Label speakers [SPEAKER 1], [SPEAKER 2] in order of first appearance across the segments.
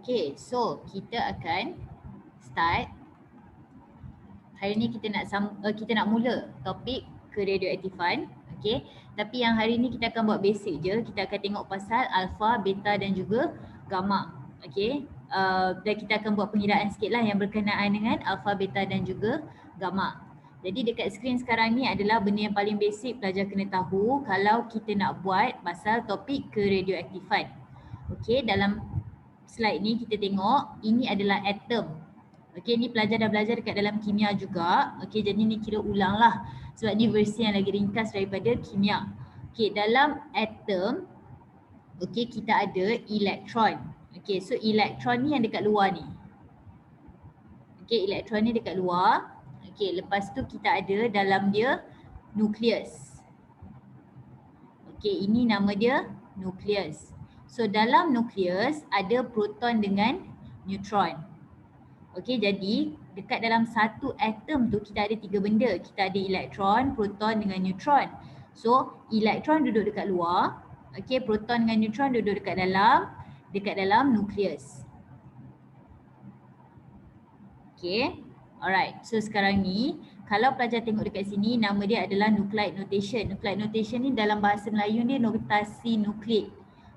[SPEAKER 1] Okay, so kita akan start. Hari ni kita nak mula topik keradioaktifan. Okay, tapi yang hari ni kita akan buat basic je. Kita akan tengok pasal alpha, beta dan juga gamma. Okay, dan kita akan buat pengiraan sikit lah yang berkenaan dengan alpha, beta dan juga gamma. Jadi dekat skrin sekarang ni adalah benda yang paling basic pelajar kena tahu kalau kita nak buat pasal topik keradioaktifan. Okay, dalam slide ni kita tengok ini adalah atom. Okey, ni pelajar dah belajar dekat dalam kimia juga. Okey, jadi ni kira ulang lah sebab ni versi yang lagi ringkas daripada kimia. Okey, dalam atom okey kita ada elektron. Okey, so elektron ni yang dekat luar ni. Okey, elektron ni dekat luar. Okey, lepas tu kita ada dalam dia nukleus. Okey, ini nama dia nukleus. So dalam nukleus ada proton dengan neutron. Okey, jadi dekat dalam satu atom tu kita ada 3 benda. Kita ada elektron, proton dengan neutron. So elektron duduk dekat luar. Okey, proton dengan neutron duduk dekat dalam nukleus. Okey. Alright. So sekarang ni kalau pelajar tengok dekat sini nama dia adalah nuclide notation. Nuclide notation ni dalam bahasa Melayu dia notasi nukleik.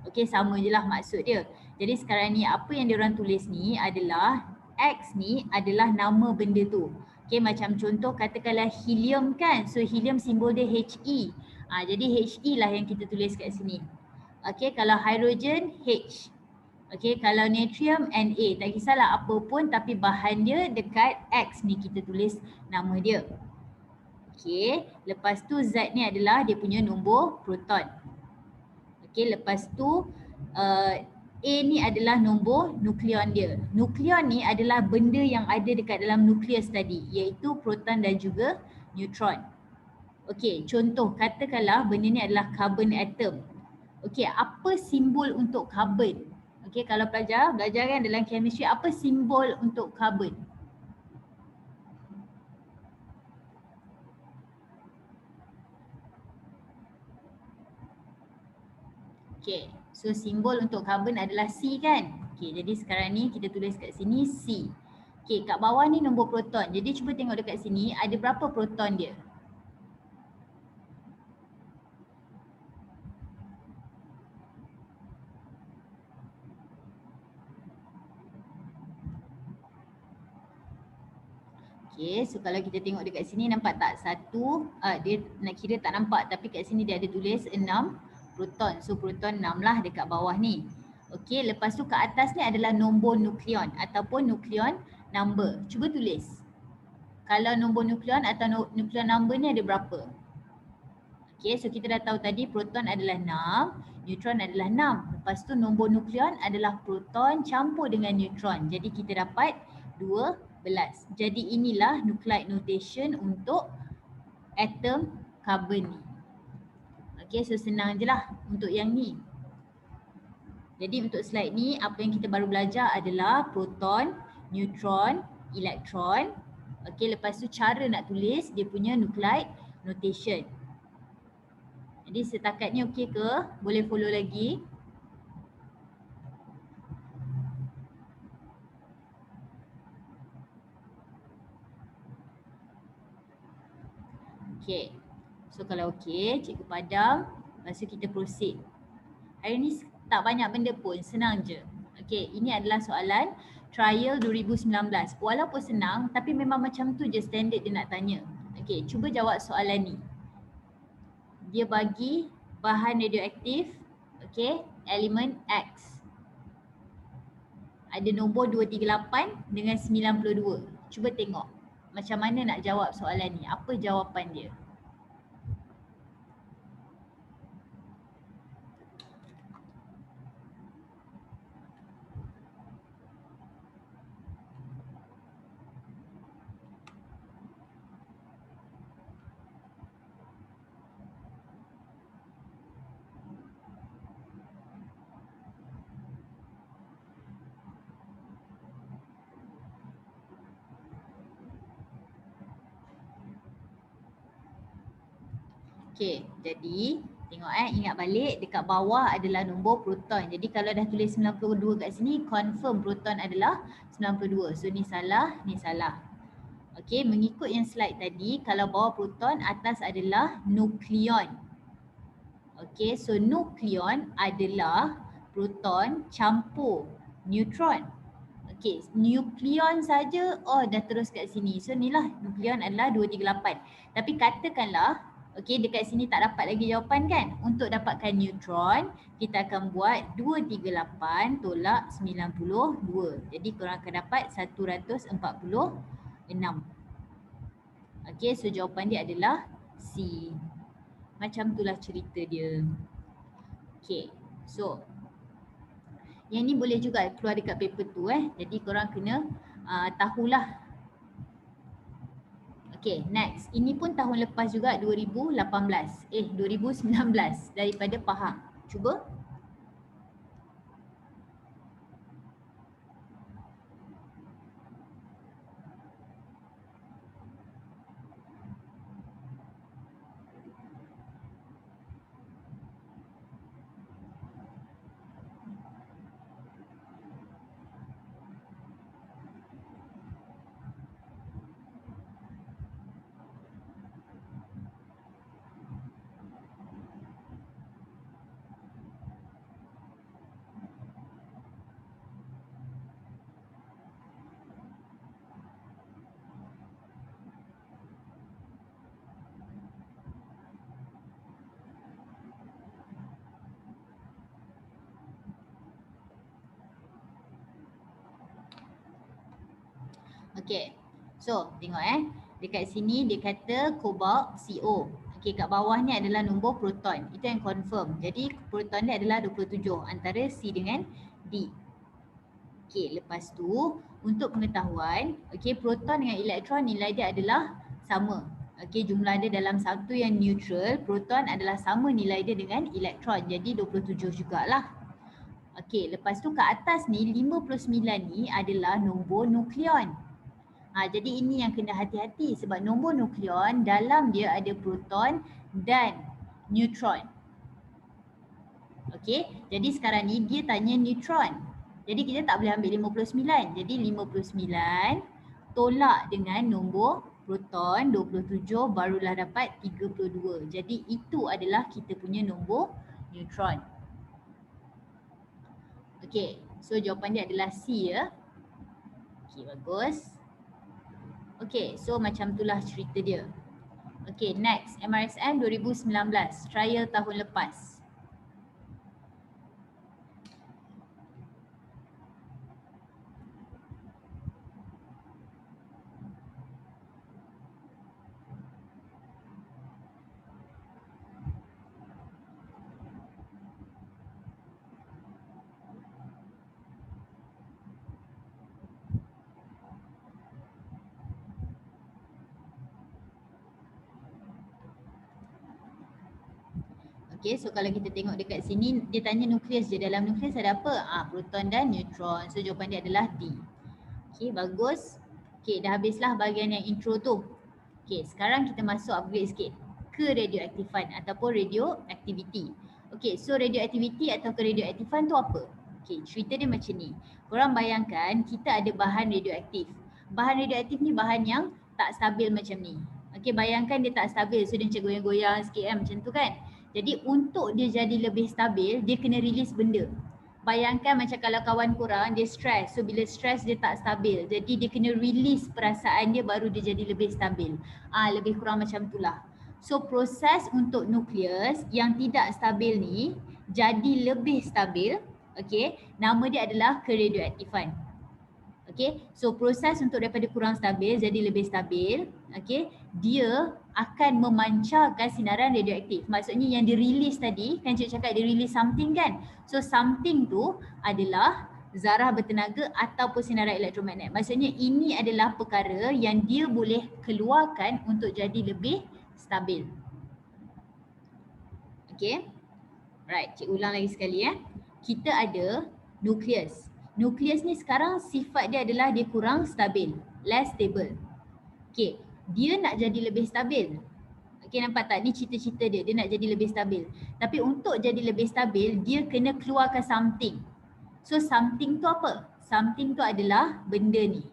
[SPEAKER 1] Okey, sama je lah maksud dia. Jadi sekarang ni apa yang diorang tulis ni adalah X ni adalah nama benda tu. Okey, macam contoh katakanlah helium kan. So helium simbol dia He. Jadi He lah yang kita tulis kat sini. Okey, kalau hydrogen H. Okey, kalau natrium Na. Tak kisahlah apa pun tapi bahan dia dekat X ni kita tulis nama dia. Okey, lepas tu Z ni adalah dia punya nombor proton. Okey, lepas tu A ni adalah nombor nukleon dia. Nukleon ni adalah benda yang ada dekat dalam nukleus tadi iaitu proton dan juga neutron. Okey, contoh katakanlah benda ni adalah carbon atom. Okey, apa simbol untuk carbon? Okey, kalau pelajar belajar kan dalam chemistry apa simbol untuk carbon? Okey, so simbol untuk carbon adalah C kan? Okey, jadi sekarang ni kita tulis kat sini C. Okey, kat bawah ni nombor proton. Jadi cuba tengok dekat sini ada berapa proton dia? Okay, so kalau kita tengok dekat sini nampak tak satu, dia nak kira tak nampak tapi kat sini dia ada tulis 6 proton. So proton 6 lah dekat bawah ni. Okay, lepas tu kat atas ni adalah nombor nukleon ataupun nukleon number. Cuba tulis. Kalau nombor nukleon atau nukleon number ni ada berapa? Okay, so kita dah tahu tadi proton adalah 6, neutron adalah 6. Lepas tu nombor nukleon adalah proton campur dengan neutron. Jadi kita dapat 12. Jadi inilah nuclide notation untuk atom carbon ni. Okay, so senang je lah untuk yang ni. Jadi untuk slide ni apa yang kita baru belajar adalah proton, neutron, elektron. Okay, lepas tu cara nak tulis dia punya nuclide notation. Jadi setakat ni okey ke? Boleh follow lagi? Okay. So kalau okey, cikgu padam. Lepas tu kita proceed. Hari ni tak banyak benda pun, senang je. Okay, ini adalah soalan trial 2019. Walaupun senang tapi memang macam tu je standard dia nak tanya. Okay, cuba jawab soalan ni. Dia bagi bahan radioaktif, okay, elemen X. Ada nombor 238 dengan 92. Cuba tengok macam mana nak jawab soalan ni. Apa jawapan dia? Okay, jadi Tengok ingat balik dekat bawah adalah nombor proton. Jadi kalau dah tulis 92 kat sini, confirm proton adalah 92. So ni salah, ni salah. Okey, mengikut yang slide tadi, kalau bawah proton, atas adalah nukleon. Okey, so nukleon adalah proton campur neutron. Okey, nukleon saja dah terus kat sini. So ni lah nukleon adalah 238. Tapi katakanlah okey, dekat sini tak dapat lagi jawapan kan? Untuk dapatkan neutron, kita akan buat 238 tolak 92. Jadi korang akan dapat 146. Okey, so jawapan dia adalah C. Macam itulah cerita dia. Okey, so yang ni boleh juga keluar dekat paper tu Jadi korang kena tahulah. Okay, next. Ini pun tahun lepas juga 2019 daripada Pahang. Cuba. Okay, so tengok dekat sini dia kata cobalt CO. Okay, kat bawah ni adalah nombor proton. Itu yang confirm. Jadi proton dia adalah 27 antara C dengan D. Okay, lepas tu untuk pengetahuan, okay, proton dengan elektron nilai dia adalah sama. Okay, jumlah dia dalam satu yang neutral, proton adalah sama nilai dia dengan elektron. Jadi 27 jugalah. Okay, lepas tu kat atas ni 59 ni adalah nombor nukleon. Jadi ini yang kena hati-hati sebab nombor nukleon dalam dia ada proton dan neutron. Okey, jadi sekarang ni dia tanya neutron. Jadi kita tak boleh ambil 59. Jadi 59 tolak dengan nombor proton 27 barulah dapat 32. Jadi itu adalah kita punya nombor neutron. Okey, so jawapan dia adalah C ya. Okey, bagus. Okay, so macam itulah cerita dia. Okay, next. MRSM 2019, trial tahun lepas. Okay, so kalau kita tengok dekat sini, dia tanya nukleus je. Dalam nukleus ada apa? Proton dan neutron. So jawapan dia adalah D. Okay, bagus. Okay, dah habislah bahagian yang intro tu. Okay, sekarang kita masuk upgrade sikit ke radioaktifan ataupun radioactivity. Okay, so radioactivity atau ke radioaktifan tu apa? Okay, cerita dia macam ni. Korang bayangkan kita ada bahan radioaktif. Bahan radioaktif ni bahan yang tak stabil macam ni. Okay, bayangkan dia tak stabil. So dia macam goyang-goyang sikit macam tu kan. Jadi untuk dia jadi lebih stabil, dia kena release benda. Bayangkan macam kalau kawan korang, dia stress. So bila stress dia tak stabil. Jadi dia kena release perasaan dia baru dia jadi lebih stabil. Lebih kurang macam itulah. So proses untuk nukleus yang tidak stabil ni jadi lebih stabil. Okay, nama dia adalah keradioaktifan. Okay, so proses untuk daripada kurang stabil jadi lebih stabil. Okay, dia akan memancarkan sinaran radioaktif. Maksudnya yang di-release tadi, kan cik cakap di-release something kan. So something tu adalah zarah bertenaga ataupun sinaran elektromagnet. Maksudnya ini adalah perkara yang dia boleh keluarkan untuk jadi lebih stabil. Okay, right, cik ulang lagi sekali Kita ada nukleus. Nukleus ni sekarang sifat dia adalah dia kurang stabil, less stable. Okay, dia nak jadi lebih stabil. Okey, nampak tak? Ni cita-cita dia. Dia nak jadi lebih stabil. Tapi untuk jadi lebih stabil, dia kena keluarkan something. So something tu apa? Something tu adalah benda ni.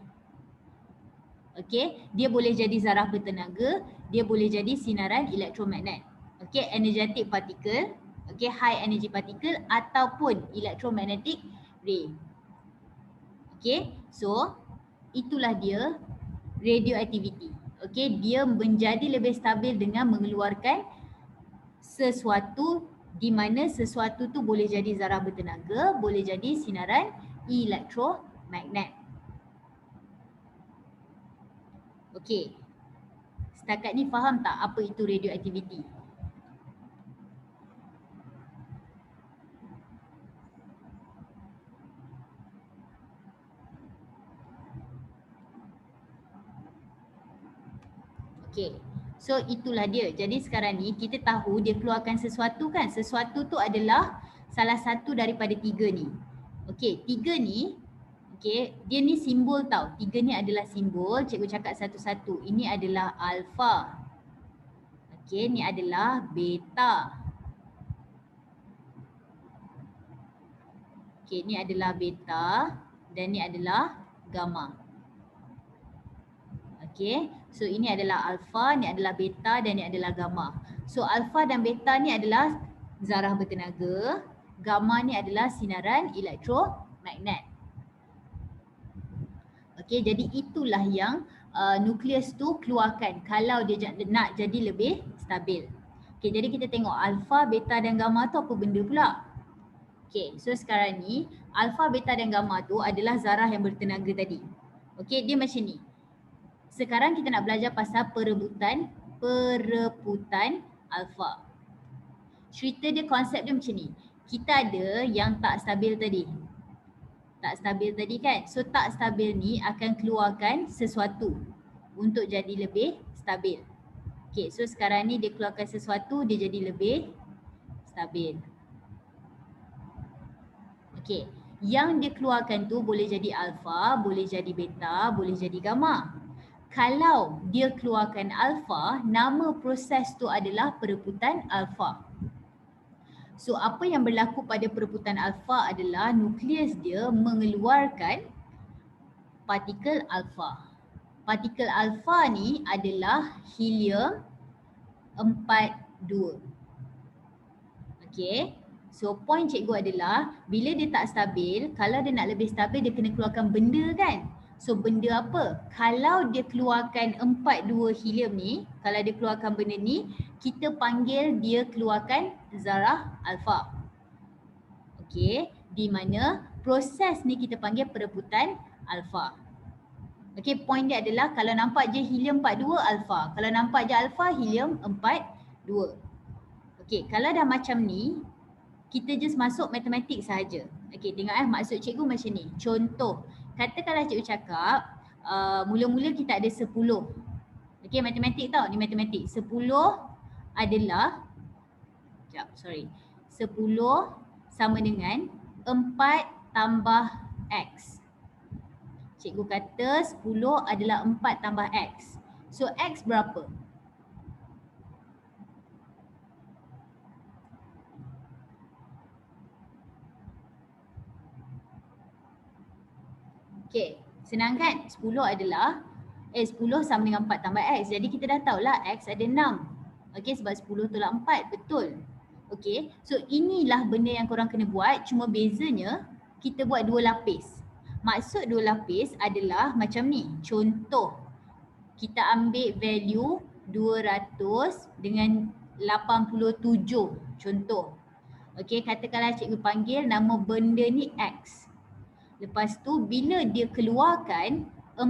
[SPEAKER 1] Okey, dia boleh jadi zarah bertenaga, dia boleh jadi sinaran elektromagnet. Okey, energetic particle, okey, high energy particle ataupun electromagnetic ray. Okey, so itulah dia radioactivity. Okey, dia menjadi lebih stabil dengan mengeluarkan sesuatu di mana sesuatu tu boleh jadi zarah bertenaga, boleh jadi sinaran elektromagnet. Okey. Setakat ni faham tak apa itu radioactivity? Okey. So itulah dia. Jadi sekarang ni kita tahu dia keluarkan sesuatu kan. Sesuatu tu adalah salah satu daripada tiga ni. Okey, tiga ni okey, dia ni simbol tau. Tiga ni adalah simbol. Cikgu cakap satu-satu. Ini adalah alpha. Okey, ni adalah beta. Okey, ni adalah beta dan ni adalah gamma. Okey, so ini adalah alpha, ni adalah beta dan ni adalah gamma. So alpha dan beta ni adalah zarah bertenaga, gamma ni adalah sinaran elektromagnet. Okey, jadi itulah yang nukleus tu keluarkan kalau dia nak jadi lebih stabil. Okey, jadi kita tengok alpha, beta dan gamma tu apa benda pula? Okey, so sekarang ni alpha, beta dan gamma tu adalah zarah yang bertenaga tadi. Okey, dia macam ni. Sekarang kita nak belajar pasal perebutan alfa. Cerita dia, konsep dia macam ni. Kita ada yang tak stabil tadi. Tak stabil tadi kan? So tak stabil ni akan keluarkan sesuatu untuk jadi lebih stabil. Okay, so sekarang ni dia keluarkan sesuatu, dia jadi lebih stabil. Okay, yang dia keluarkan tu boleh jadi alfa, boleh jadi beta, boleh jadi gamma. Kalau dia keluarkan alfa, nama proses tu adalah perebutan alfa. So apa yang berlaku pada perebutan alfa adalah nukleus dia mengeluarkan partikel alfa. Partikel alfa ni adalah helium 42. Okay. So point cikgu adalah bila dia tak stabil, kalau dia nak lebih stabil dia kena keluarkan benda kan. So benda apa? Kalau dia keluarkan 42 helium ni, kalau dia keluarkan benda ni, kita panggil dia keluarkan zarah alfa. Okey, di mana proses ni kita panggil perebutan alfa. Okey, point dia adalah kalau nampak je helium 42 alfa, kalau nampak je alfa helium 42. Okey, kalau dah macam ni, kita just masuk matematik sahaja. Okey, tengok maksud cikgu macam ni. Contoh, katakanlah cikgu cakap mula-mula kita ada 10. Okey, matematik tau, ni matematik. 10 adalah 10 sama dengan 4 tambah X. Cikgu kata 10 adalah 4 tambah X. So X berapa? Okay, senang kan? 10 adalah 10 sama dengan 4 tambah X. Jadi kita dah tahulah X ada 6. Okay, sebab 10 tolak 4, betul. Okay, so inilah benda yang korang kena buat. Cuma bezanya kita buat 2 lapis. Maksud 2 lapis adalah macam ni. Contoh, kita ambil value 200 dengan 87. Contoh. Okay, katakanlah cikgu panggil nama benda ni X. Lepas tu bila dia keluarkan 2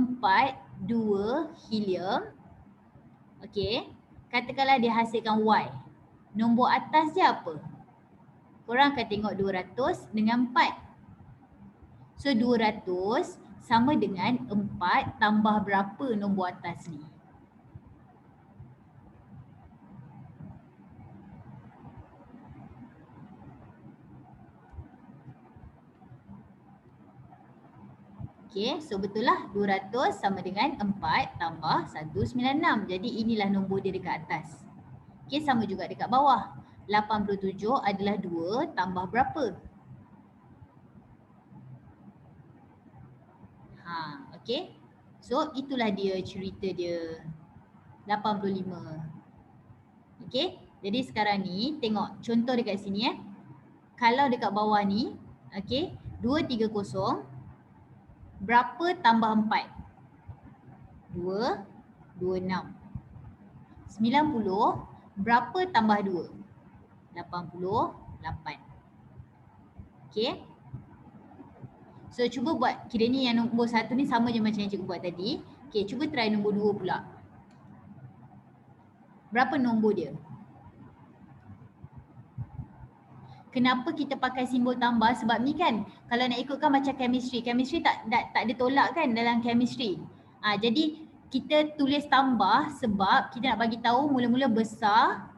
[SPEAKER 1] helium, okey, katakanlah dia hasilkan Y. Nombor atas dia apa? Korang akan tengok 200 dengan 4. So 200 sama dengan 4 tambah berapa nombor atas ni? Okay, so betul lah 200 sama dengan 4 tambah 196. Jadi inilah nombor dia dekat atas. Okey, sama juga dekat bawah. 87 adalah 2 tambah berapa? Okey. So itulah dia cerita dia. 85. Okey. Jadi sekarang ni tengok contoh dekat sini Kalau dekat bawah ni, okey, 230 berapa tambah 4? 2, 26. 90 berapa tambah 2? 88. Okey. So cuba buat, kira ni yang nombor 1 ni sama je macam yang cikgu buat tadi. Okey, cuba try nombor 2 pula. Berapa nombor dia? Kenapa kita pakai simbol tambah? Sebab ni kan kalau nak ikutkan macam chemistry. Chemistry tak ada tolak kan dalam chemistry. Jadi kita tulis tambah sebab kita nak bagi tahu mula-mula besar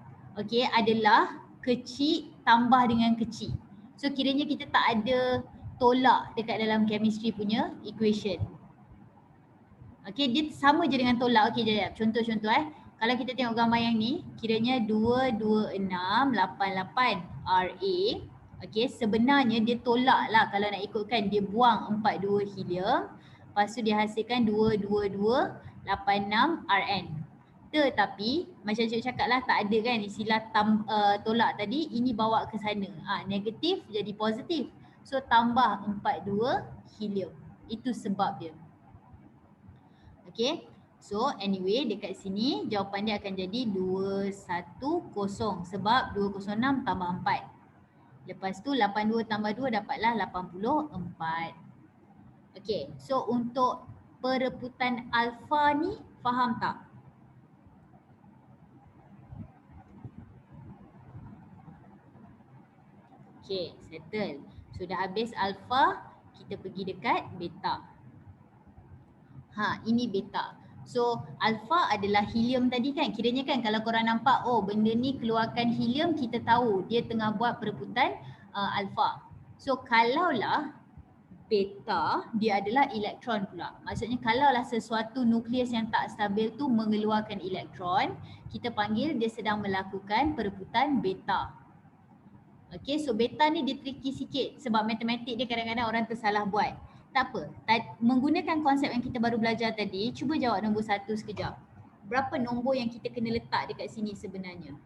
[SPEAKER 1] adalah kecil tambah dengan kecil. So kiranya kita tak ada tolak dekat dalam chemistry punya equation. Okey, dia sama je dengan tolak. Okey, jap. Contoh-contoh Kalau kita tengok gambar yang ni, kiranya 22688 Ra. Okey, sebenarnya dia tolak lah kalau nak ikutkan. Dia buang 42 helium. Lepas tu dia hasilkan 22286 Rn. Tetapi macam cikgu cakap lah, tak ada kan istilah tolak tadi. Ini bawa ke sana. Negatif jadi positif. So tambah 42 helium. Itu sebab dia. Okay, so anyway dekat sini jawapan dia akan jadi 210 sebab 206 tambah 4. Lepas tu 82 tambah 2 dapatlah 84. Okay, so untuk perebutan alfa ni faham tak? Okay, settle. Sudah habis alfa, kita pergi dekat beta. Ini beta. So alfa adalah helium tadi kan. Kiranya kan kalau korang nampak benda ni keluarkan helium, kita tahu dia tengah buat perebutan alfa. So kalaulah beta dia adalah elektron pula. Maksudnya kalaulah sesuatu nukleus yang tak stabil tu mengeluarkan elektron, kita panggil dia sedang melakukan perebutan beta. Okay, so beta ni dia tricky sikit sebab matematik dia kadang-kadang orang tersalah buat. Tak apa, menggunakan konsep yang kita baru belajar tadi, cuba jawab nombor 1 sekejap. Berapa nombor yang kita kena letak dekat sini sebenarnya?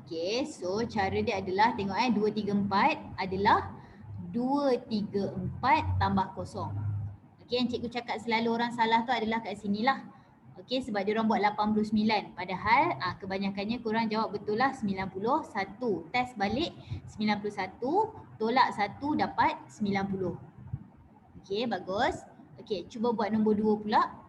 [SPEAKER 1] Okay, so cara dia adalah tengok 234 adalah 234 tambah kosong. Okay, yang cikgu cakap selalu orang salah tu adalah kat sini lah. Okay, sebab dia orang buat 89. Padahal kebanyakannya korang jawab betul lah 91. Test balik 91, tolak 1 dapat 90. Okay, bagus. Okay, cuba buat nombor 2 pula.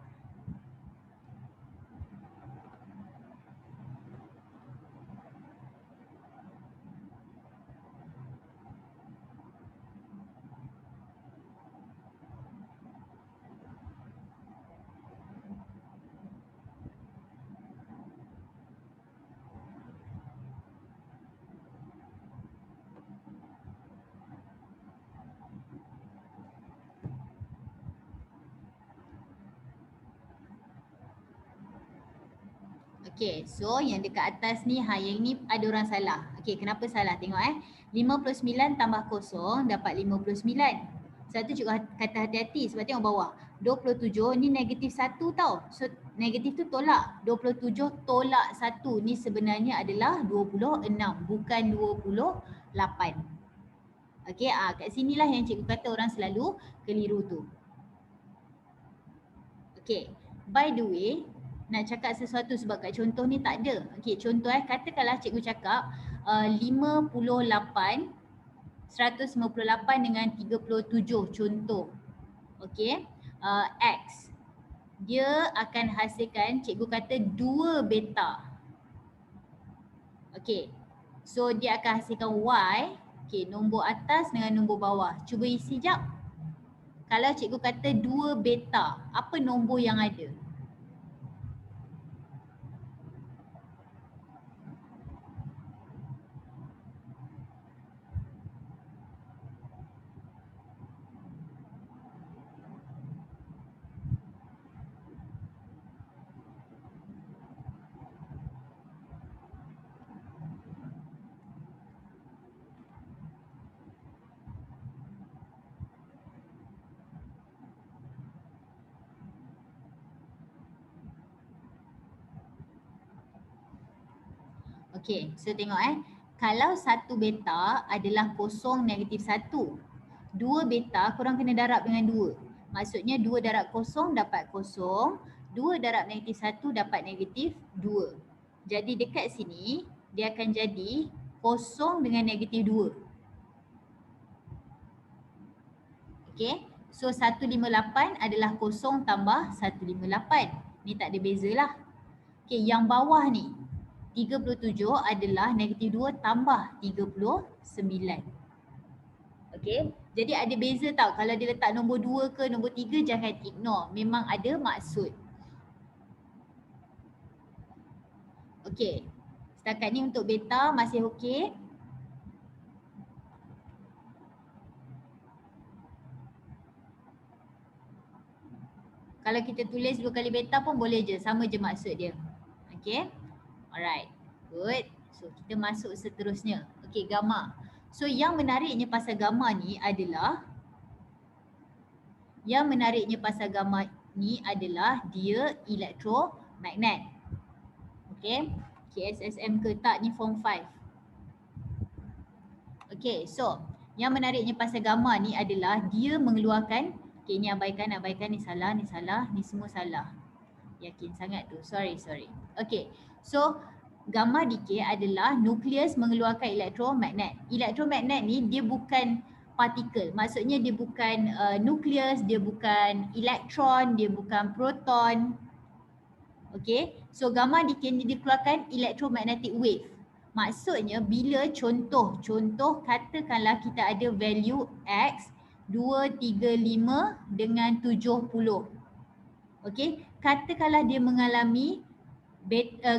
[SPEAKER 1] Okay, so yang dekat atas ni, yang ni ada orang salah. Okay, kenapa salah? Tengok 59 tambah kosong dapat 59. Satu cikgu kata hati-hati sebab tengok bawah. 27 ni negatif 1 tau. So negatif tu tolak. 27 tolak 1 ni sebenarnya adalah 26 bukan 28. Okay, kat sinilah yang cikgu kata orang selalu keliru tu. Okay, by the way, nak cakap sesuatu sebab kat contoh ni tak ada. Okey, contoh katakanlah cikgu cakap 58, 158 dengan 37 contoh. Okey, X. Dia akan hasilkan, cikgu kata 2 beta. Okey, so dia akan hasilkan Y. Okey, nombor atas dengan nombor bawah. Cuba isi jap. Kalau cikgu kata 2 beta, apa nombor yang ada? Okey, so tengok kalau 1 beta adalah kosong negatif 1. 2 beta korang kena darab dengan 2. Maksudnya 2 darab kosong dapat kosong. 2 darab negatif 1 dapat negatif 2. Jadi dekat sini dia akan jadi kosong dengan negatif 2. Okey, so 158 adalah kosong tambah 158. Ni tak ada beza lah. Okey, yang bawah ni 37 adalah negatif 2 tambah 39. Okey, jadi ada beza tau. Kalau dia letak nombor 2 ke nombor 3 jangan ignore. Memang ada maksud. Okey, setakat ni untuk beta masih okey. Kalau kita tulis 2 kali beta pun boleh je. Sama je maksud dia. Okey. Alright, good. So kita masuk seterusnya. Okay, gamma. So yang menariknya pasal gamma ni adalah dia elektromagnet. Okay, KSSM ke tak ni form 5. Okay, so yang menariknya pasal gamma ni adalah dia mengeluarkan, okay ni abaikan ni salah, ni semua salah. Yakin sangat tu, sorry. Okay, so gamma decay adalah nukleus mengeluarkan elektromagnet. Elektromagnet ni dia bukan partikel, maksudnya dia bukan nukleus, dia bukan elektron, dia bukan proton. Okay, so gamma decay ni dikeluarkan electromagnetic wave. Maksudnya bila contoh katakanlah kita ada value X 235 dengan 70. Okay, katakanlah dia mengalami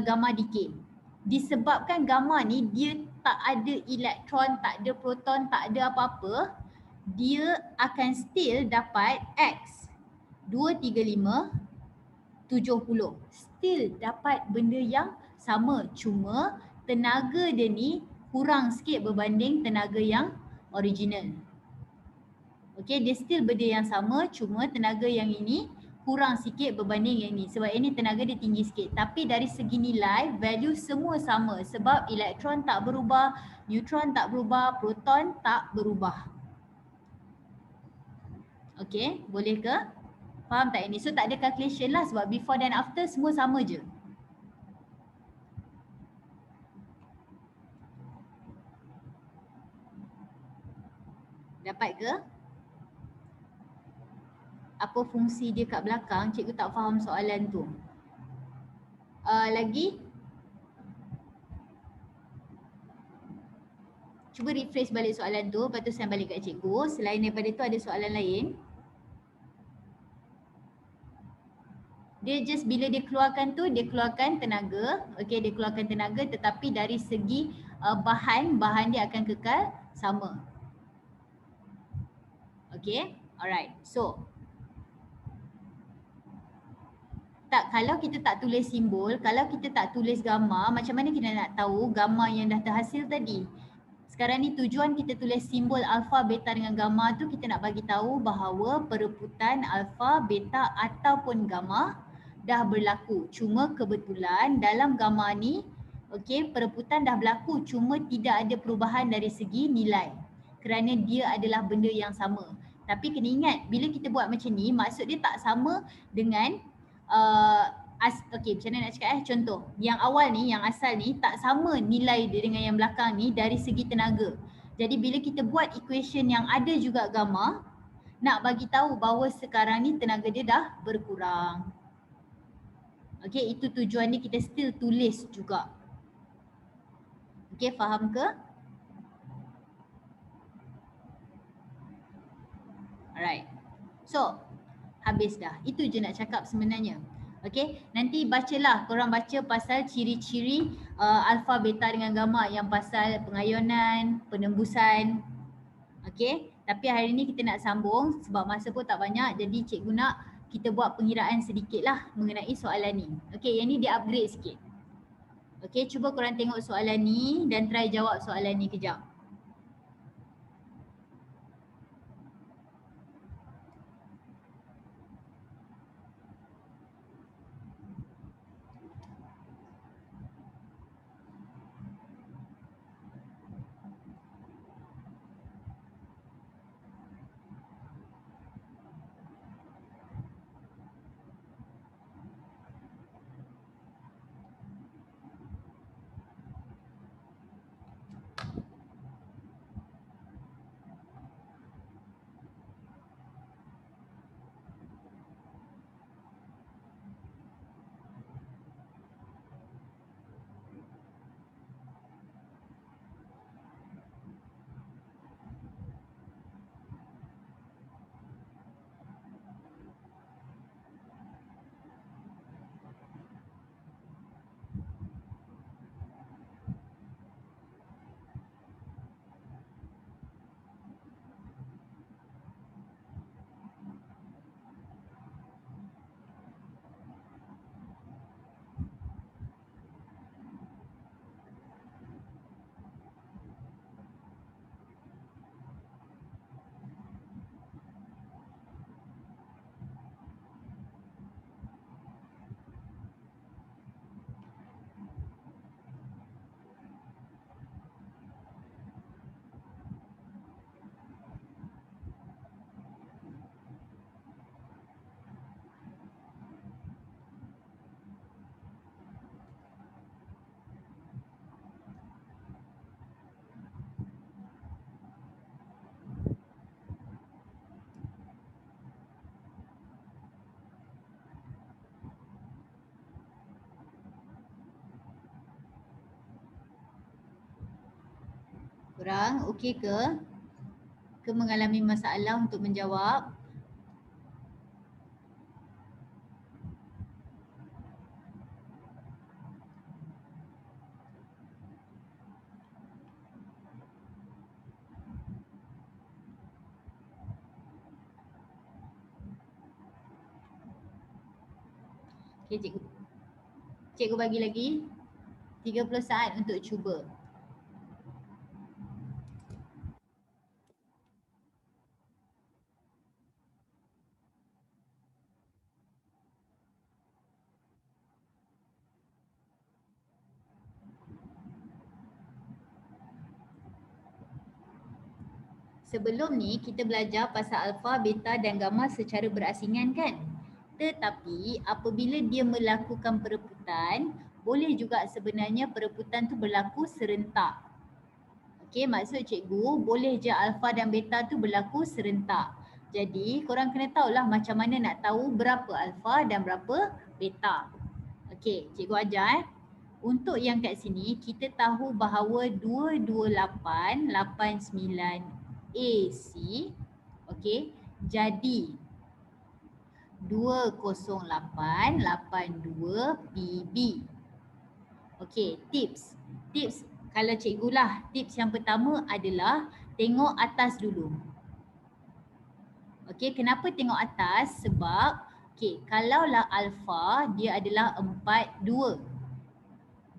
[SPEAKER 1] gamma decay. Disebabkan gamma ni dia tak ada elektron, tak ada proton, tak ada apa-apa, dia akan still dapat X 235 70. Still dapat benda yang sama, cuma tenaga dia ni kurang sikit berbanding tenaga yang original. Okay, dia still benda yang sama, cuma tenaga yang ini kurang sikit berbanding yang ni. Sebab ini tenaga dia tinggi sikit. Tapi dari segi nilai, value semua sama. Sebab elektron tak berubah, neutron tak berubah, proton tak berubah. Okay, boleh ke? Faham tak ini? So tak ada calculation lah sebab before dan after semua sama je. Dapat ke? Apa fungsi dia kat belakang, cikgu tak faham soalan tu. Lagi? Cuba rephrase balik soalan tu, lepas tu saya balik kat cikgu. Selain daripada tu ada soalan lain? Dia just bila dia keluarkan tu, dia keluarkan tenaga. Okay, dia keluarkan tenaga tetapi dari segi bahan dia akan kekal sama. Okay, alright. So, kalau kita tak tulis simbol, kalau kita tak tulis gamma, macam mana kita nak tahu gamma yang dah terhasil tadi? Sekarang ni tujuan kita tulis simbol alpha, beta dengan gamma tu kita nak bagi tahu bahawa perebutan alpha, beta ataupun gamma dah berlaku. Cuma kebetulan dalam gamma ni, okey, perebutan dah berlaku cuma tidak ada perubahan dari segi nilai. Kerana dia adalah benda yang sama. Tapi kena ingat bila kita buat macam ni, maksud dia tak sama dengan Okey, macam mana nak cakap contoh. Yang awal ni, yang asal ni tak sama nilai dia dengan yang belakang ni dari segi tenaga. Jadi bila kita buat equation yang ada juga gamma, nak bagi tahu bahawa sekarang ni tenaga dia dah berkurang. Okey, itu tujuan ni kita still tulis juga. Okey, faham ke? Alright. So, habis dah. Itu je nak cakap sebenarnya. Okay, nanti bacalah, korang baca pasal ciri-ciri alpha, beta dengan gamma yang pasal pengayunan, penembusan. Okay, tapi hari ni kita nak sambung sebab masa pun tak banyak, jadi cikgu nak kita buat pengiraan sedikit lah mengenai soalan ni. Okay, yang ni dia upgrade sikit. Okay, cuba korang tengok soalan ni dan try jawab soalan ni kejap. Korang okey ke? Ke mengalami masalah untuk menjawab? Okay, cikgu. Cikgu bagi lagi 30 saat untuk cuba. Sebelum ni kita belajar pasal alpha, beta dan gamma secara berasingan kan? Tetapi apabila dia melakukan perebutan, boleh juga sebenarnya perebutan tu berlaku serentak. Okey, maksud cikgu boleh je alpha dan beta tu berlaku serentak. Jadi korang kena tahulah macam mana nak tahu berapa alpha dan berapa beta. Okey, cikgu ajar Untuk yang kat sini kita tahu bahawa 22889 AC, okey, jadi 20882 PB. Okey, tips kalau cikgu lah, tips yang pertama adalah tengok atas dulu. Okey, kenapa tengok atas? Sebab okey, kalaulah alpha dia adalah 42,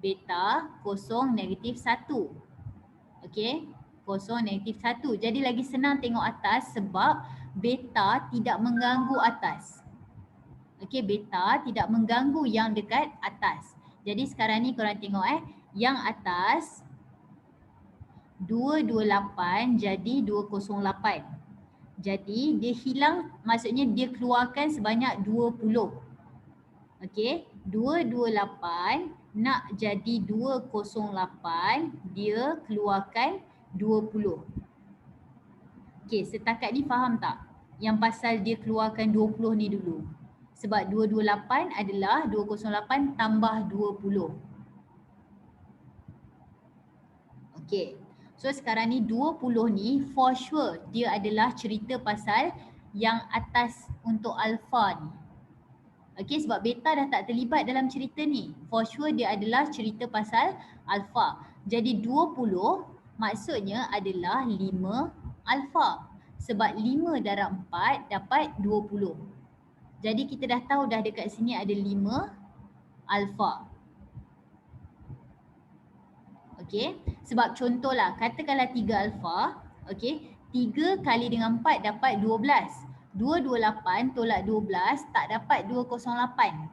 [SPEAKER 1] beta kosong negatif 1. Okey, kosong negatif 1. Jadi lagi senang tengok atas sebab beta tidak mengganggu atas. Okey, beta tidak mengganggu yang dekat atas. Jadi sekarang ni korang tengok yang atas 228 jadi 208. Jadi dia hilang, maksudnya dia keluarkan sebanyak 20. Okey, 228 nak jadi 208, dia keluarkan 20. Okey, setakat ni faham tak? Yang pasal dia keluarkan 20 ni dulu. Sebab 228 adalah 208 tambah 20. Okey. So sekarang ni 20 ni for sure dia adalah cerita pasal yang atas untuk alpha ni. Okey, sebab beta dah tak terlibat dalam cerita ni. For sure dia adalah cerita pasal alpha. Jadi 20 maksudnya adalah 5 alpha. Sebab 5 darab 4 dapat 20. Jadi kita dah tahu dah dekat sini ada 5 alpha. Okey, sebab contohlah katakanlah 3 alpha. Okey, 3 kali dengan 4 dapat 12. 228 tolak 12 tak dapat 208.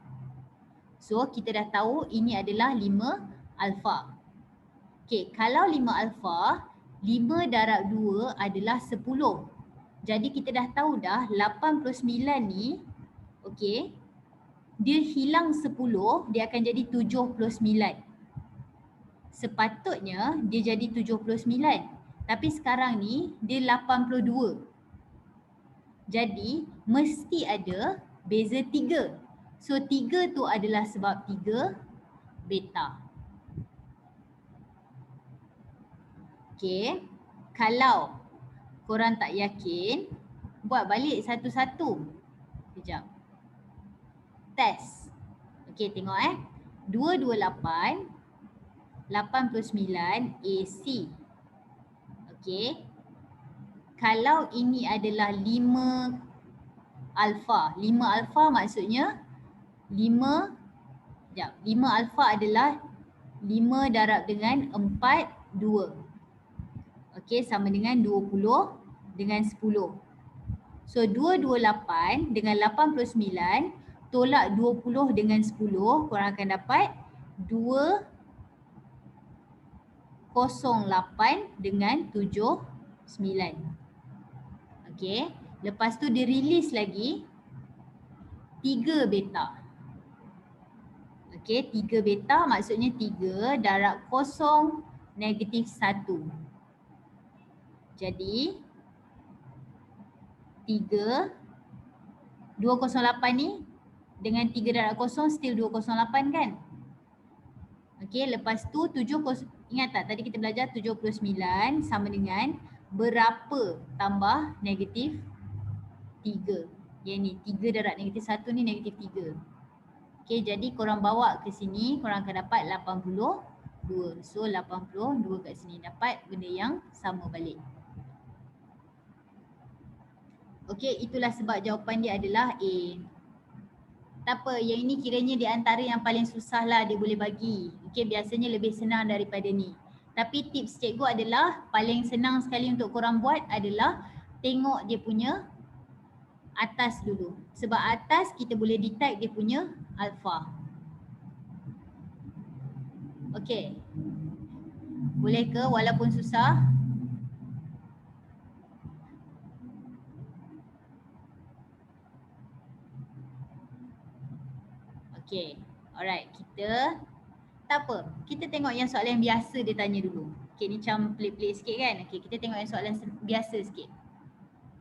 [SPEAKER 1] So kita dah tahu ini adalah 5 alpha. Okey, kalau 5 alpha, 5 darab 2 adalah 10. Jadi kita dah tahu dah 89 ni, okey, dia hilang 10, dia akan jadi 79. Sepatutnya dia jadi 79. Tapi sekarang ni dia 82. Jadi mesti ada beza 3. So 3 tu adalah sebab 3 beta. Okay, kalau korang tak yakin, buat balik satu-satu. Sekejap. Test. Okay, tengok 228, 89 AC. Okay. Kalau ini adalah 5 alpha. 5 alpha maksudnya 5 alpha adalah 5 darab dengan 4, 2. Okey, sama dengan 20 dengan 10. So 228 dengan 89 tolak 20 dengan 10, korang akan dapat 208 dengan 79. Okey, lepas tu dia release lagi 3 beta. Okey, 3 beta maksudnya 3 darab kosong negatif 1. Jadi 3, 208 ni dengan 3 darab kosong still 208 kan? Okey, lepas tu 7, ingat tak tadi kita belajar 79 sama dengan berapa tambah negatif 3. Yang ni 3 darab negatif 1 ni negatif 3. Okey, jadi korang bawa ke sini, korang akan dapat 82. So 82 kat sini dapat benda yang sama balik. Okey, itulah sebab jawapan dia adalah A. Tak apa, yang ini kiranya di antara yang paling susah lah dia boleh bagi. Okey, biasanya lebih senang daripada ni. Tapi tips cikgu adalah paling senang sekali untuk korang buat adalah tengok dia punya atas dulu. Sebab atas kita boleh detect dia punya alpha. Okey. Boleh ke walaupun susah? Okey. Alright, kita tak apa. Kita tengok yang soalan yang biasa dia tanya dulu. Okey, ni macam pelik-pelik sikit kan? Okey, kita tengok yang soalan biasa sikit.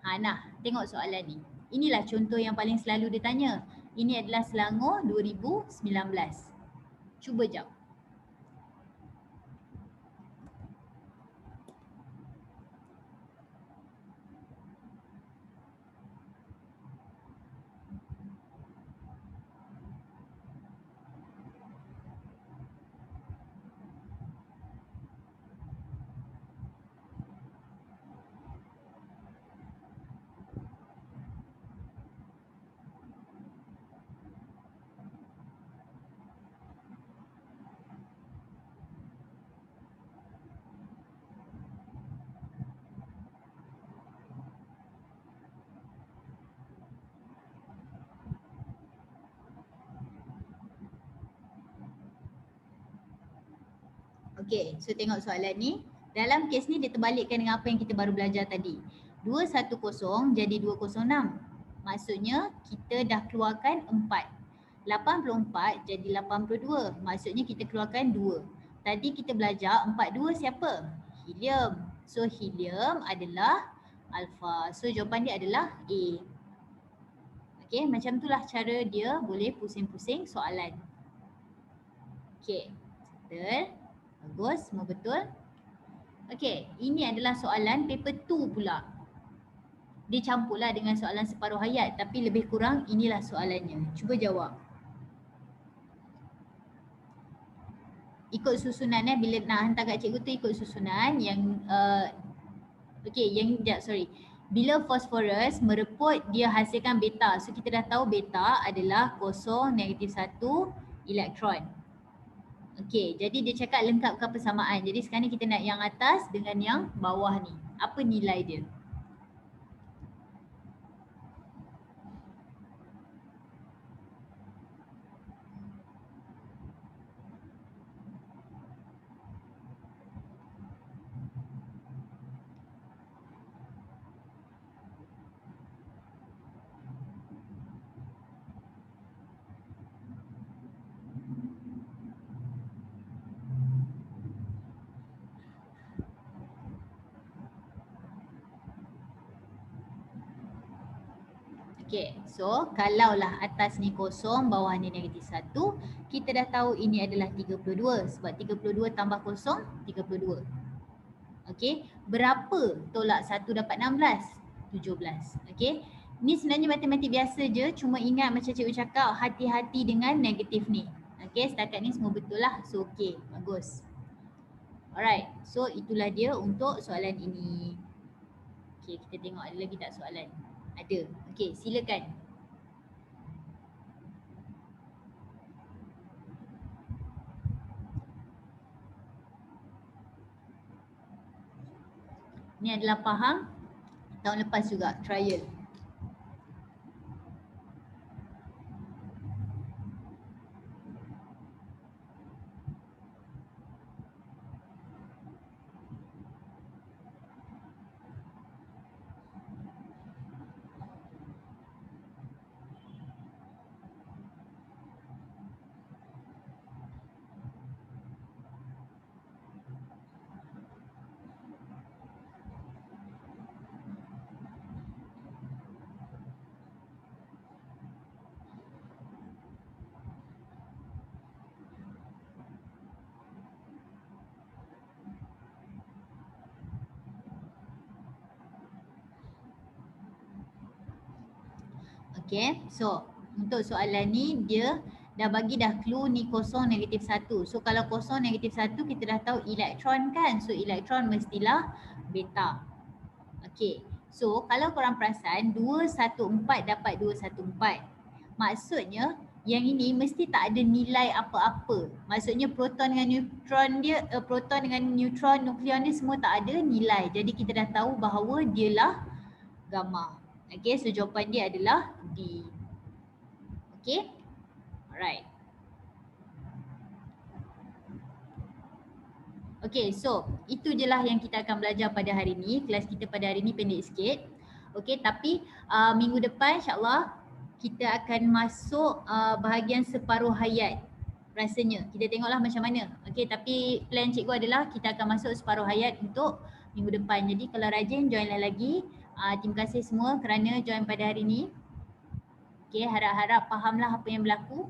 [SPEAKER 1] Nah, tengok soalan ni. Inilah contoh yang paling selalu dia tanya. Ini adalah Selangor 2019. Cuba jawab. Okey, so tengok soalan ni. Dalam kes ni dia terbalikkan dengan apa yang kita baru belajar tadi. 210 jadi 206. Maksudnya kita dah keluarkan 4. 84 jadi 82. Maksudnya kita keluarkan 2. Tadi kita belajar 42 siapa? Helium. So helium adalah alpha. So jawapan dia adalah A. Okey, macam itulah cara dia boleh pusing-pusing soalan. Okey, settle. Bagus, semua betul. Okey, ini adalah soalan paper 2 pula. Dia campurlah dengan soalan separuh hayat tapi lebih kurang inilah soalannya. Cuba jawab. Ikut susunan bila nak hantar kat cikgu tu ikut susunan yang bila fosforus mereput dia hasilkan beta. So kita dah tahu beta adalah kosong negatif 1 elektron. Okey, jadi dia cakap lengkapkan persamaan. Jadi sekarang ni kita nak yang atas dengan yang bawah ni. Apa nilai dia? Okay, so kalaulah atas ni kosong, bawah ni negatif 1, kita dah tahu ini adalah 32 sebab 32 tambah kosong, 32. Okay, berapa tolak 1 dapat 16? 17. Okay, ni sebenarnya matematik biasa je, cuma ingat macam cikgu cakap, hati-hati dengan negatif ni. Okay, setakat ni semua betul lah, so okay, bagus. Alright, so itulah dia untuk soalan ini. Okay, kita tengok ada lagi tak soalan? Ada. Okey, silakan. Ini adalah faham tahun lepas juga, trial. Okay, so untuk soalan ni dia dah bagi dah clue ni kosong negatif 1. So kalau kosong negatif 1 kita dah tahu elektron kan. So elektron mestilah beta. Okay, so kalau korang perasan 214 dapat 214. Maksudnya yang ini mesti tak ada nilai apa-apa. Maksudnya proton dengan neutron dia, proton dengan neutron nukleon dia semua tak ada nilai. Jadi kita dah tahu bahawa dialah gamma. Okay, so jawapan dia adalah D. Okay, alright. Okay, so itu je lah yang kita akan belajar pada hari ni. Kelas kita pada hari ni pendek sikit. Okay, tapi minggu depan insyaAllah kita akan masuk bahagian separuh hayat rasanya. Kita tengoklah macam mana. Okay, tapi plan cikgu adalah kita akan masuk separuh hayat untuk minggu depan. Jadi kalau rajin joinlah lagi. Terima kasih semua kerana join pada hari ni. Okay, harap-harap fahamlah apa yang berlaku.